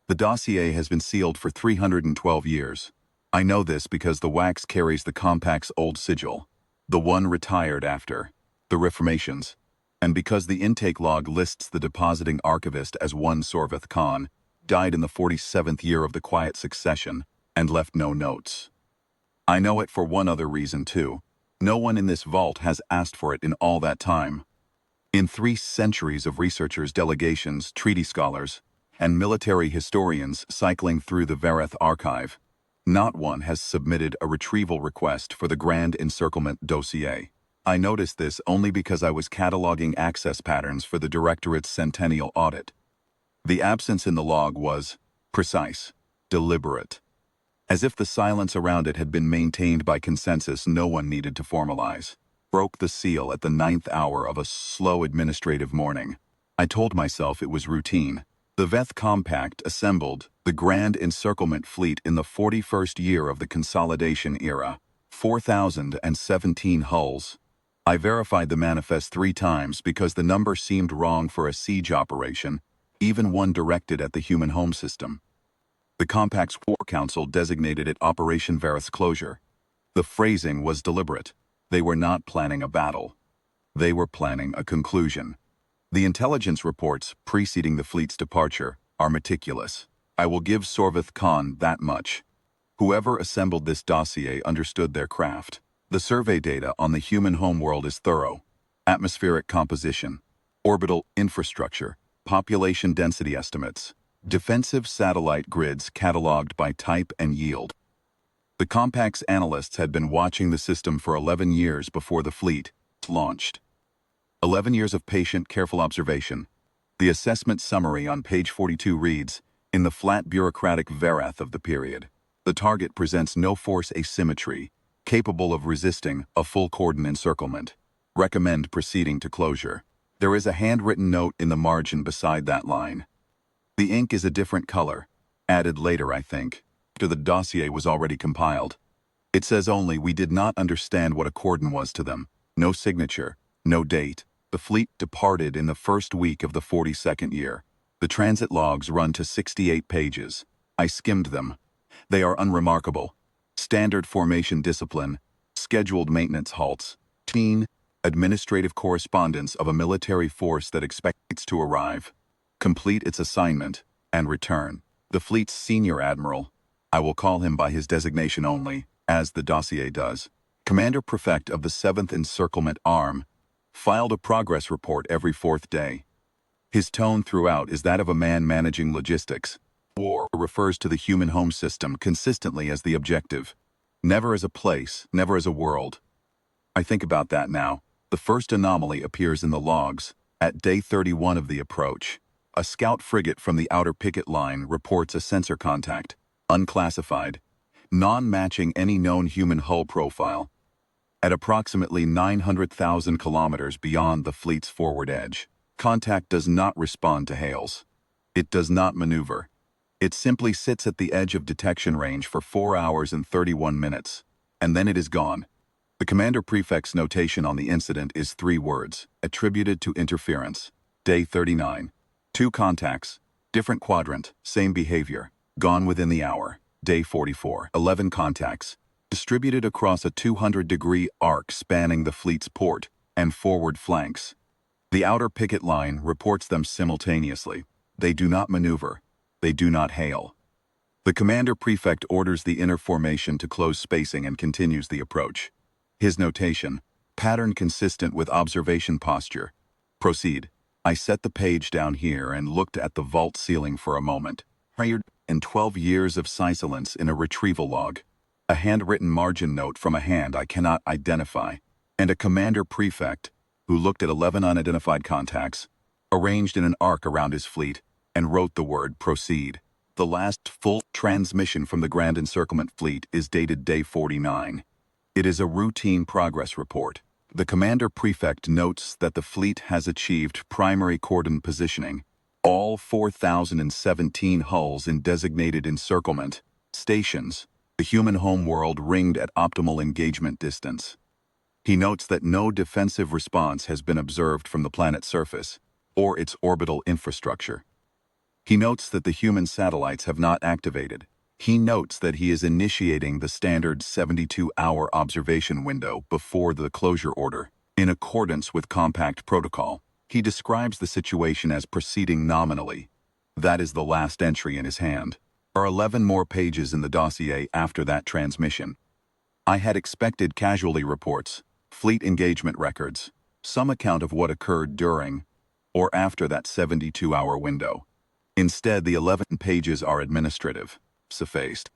The dossier has been sealed for 312 years. I know this because the wax carries the compact's old sigil, the one retired after the reformations, and because the intake log lists the depositing archivist as one Sorvith Khan, died in the 47th year of the Quiet Succession, and left no notes. I know it for one other reason too. No one in this vault has asked for it in all that time. In 3 centuries of researchers, delegations, treaty scholars, and military historians cycling through the Vareth archive, not one has submitted a retrieval request for the Grand Encirclement dossier. I noticed this only because I was cataloging access patterns for the Directorate's centennial audit. The absence in the log was precise, deliberate. As if the silence around it had been maintained by consensus no one needed to formalize. Broke the seal at the 9th hour of a slow administrative morning. I told myself it was routine. The Veth Compact assembled the Grand Encirclement Fleet in the 41st year of the consolidation era. 4,017 hulls. I verified the manifest 3 times because the number seemed wrong for a siege operation, even one directed at the human home system. The Compact's War Council designated it Operation Vareth's Closure. The phrasing was deliberate. They were not planning a battle. They were planning a conclusion. The intelligence reports preceding the fleet's departure are meticulous. I will give Sorvith Khan that much. Whoever assembled this dossier understood their craft. The survey data on the human homeworld is thorough. Atmospheric composition, orbital infrastructure, population density estimates, defensive satellite grids cataloged by type and yield. The Compact's analysts had been watching the system for 11 years before the fleet launched. 11 years of patient, careful observation. The assessment summary on page 42 reads, in the flat bureaucratic Vareth of the period, the target presents no force asymmetry, capable of resisting a full cordon encirclement. Recommend proceeding to closure. There is a handwritten note in the margin beside that line. The ink is a different color, added later I think, after the dossier was already compiled. It says only we did not understand what a cordon was to them. No signature, no date. The fleet departed in the first week of the 42nd year. The transit logs run to 68 pages. I skimmed them. They are unremarkable. Standard formation discipline, scheduled maintenance halts, routine, administrative correspondence of a military force that expects to arrive, complete its assignment, and return. The fleet's senior admiral, I will call him by his designation only, as the dossier does, Commander Prefect of the 7th Encirclement Arm, filed a progress report every 4th day. His tone throughout is that of a man managing logistics. War refers to the human home system consistently as the objective, never as a place, never as a world. I think about that now. The first anomaly appears in the logs, at day 31 of the approach. A scout frigate from the outer picket line reports a sensor contact, unclassified, non-matching any known human hull profile, at approximately 900,000 kilometers beyond the fleet's forward edge. Contact does not respond to hails. It does not maneuver. It simply sits at the edge of detection range for 4 hours and 31 minutes, and then it is gone. The Commander Prefect's notation on the incident is 3 words, attributed to interference. Day 39. 2 contacts, different quadrant, same behavior, gone within the hour. Day 44. 11 contacts, distributed across a 200-degree arc spanning the fleet's port and forward flanks. The outer picket line reports them simultaneously. They do not maneuver. They do not hail. The Commander Prefect orders the inner formation to close spacing and continues the approach. His notation, pattern consistent with observation posture. Proceed. I set the page down here and looked at the vault ceiling for a moment. And 12 years of silence in a retrieval log. A handwritten margin note from a hand I cannot identify. And a Commander Prefect, who looked at 11 unidentified contacts, arranged in an arc around his fleet, and wrote the word proceed. The last full transmission from the Grand Encirclement Fleet is dated day 49. It is a routine progress report. The Commander Prefect notes that the fleet has achieved primary cordon positioning. All 4,017 hulls in designated encirclement stations, the human homeworld ringed at optimal engagement distance. He notes that no defensive response has been observed from the planet's surface or its orbital infrastructure. He notes that the human satellites have not activated. He notes that he is initiating the standard 72-hour observation window before the closure order, in accordance with compact protocol. He describes the situation as proceeding nominally. That is the last entry in his hand. There are 11 more pages in the dossier after that transmission. I had expected casualty reports, fleet engagement records, some account of what occurred during or after that 72-hour window. Instead, the 11 pages are administrative, sufficed.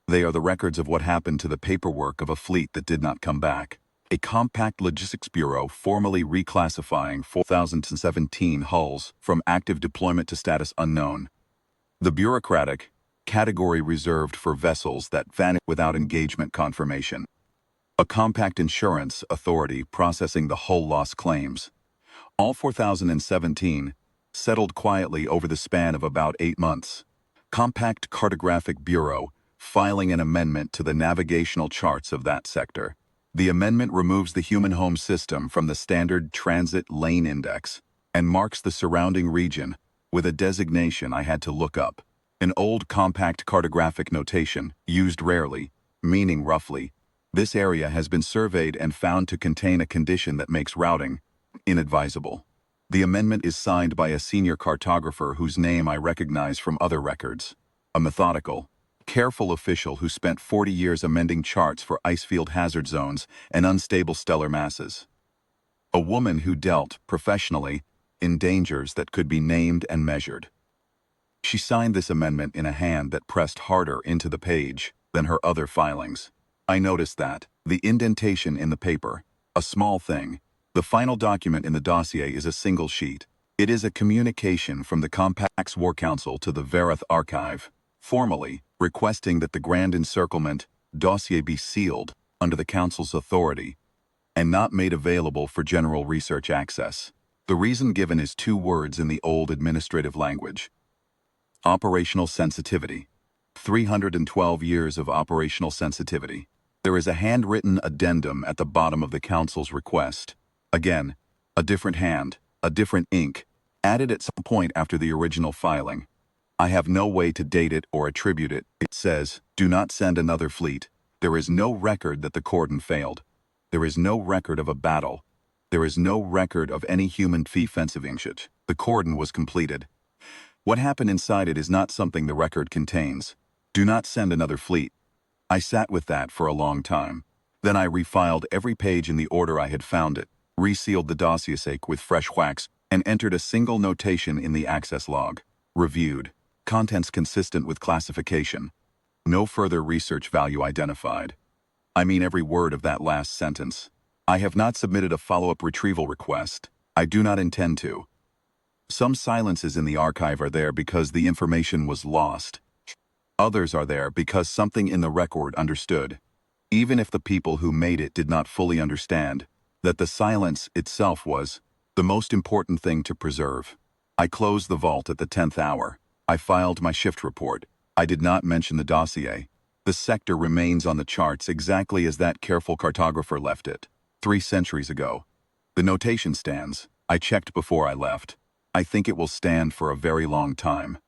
They are the records of what happened to the paperwork of a fleet that did not come back. A compact logistics bureau formally reclassifying 4,017 hulls from active deployment to status unknown. The bureaucratic category reserved for vessels that vanish without engagement confirmation. A compact insurance authority processing the hull loss claims. All 4,017 settled quietly over the span of about 8 months. Compact Cartographic Bureau filing an amendment to the navigational charts of that sector. The amendment removes the human home system from the standard transit lane index and marks the surrounding region with a designation I had to look up. An old compact cartographic notation, used rarely, meaning roughly, this area has been surveyed and found to contain a condition that makes routing inadvisable. The amendment is signed by a senior cartographer whose name I recognize from other records. A methodical, careful official who spent 40 years amending charts for icefield hazard zones and unstable stellar masses. A woman who dealt, professionally, in dangers that could be named and measured. She signed this amendment in a hand that pressed harder into the page than her other filings. I noticed that. The indentation in the paper, a small thing. The final document in the dossier is a single sheet. It is a communication from the Compact's War Council to the Verith Archive, formally requesting that the Grand Encirclement dossier be sealed under the Council's authority and not made available for general research access. The reason given is 2 words in the old administrative language. Operational sensitivity. 312 years of operational sensitivity. There is a handwritten addendum at the bottom of the Council's request. Again, a different hand, a different ink, added at some point after the original filing. I have no way to date it or attribute it. It says, do not send another fleet. There is no record that the cordon failed. There is no record of a battle. There is no record of any human defensive inchage. The cordon was completed. What happened inside it is not something the record contains. Do not send another fleet. I sat with that for a long time. Then I refiled every page in the order I had found it, resealed the dossier with fresh wax, and entered a single notation in the access log. Reviewed. Contents consistent with classification. No further research value identified. I mean every word of that last sentence. I have not submitted a follow-up retrieval request. I do not intend to. Some silences in the archive are there because the information was lost. Others are there because something in the record understood, even if the people who made it did not fully understand, that the silence itself was the most important thing to preserve. I closed the vault at the 10th hour. I filed my shift report. I did not mention the dossier. The sector remains on the charts exactly as that careful cartographer left it, 3 centuries ago. The notation stands. I checked before I left. I think it will stand for a very long time.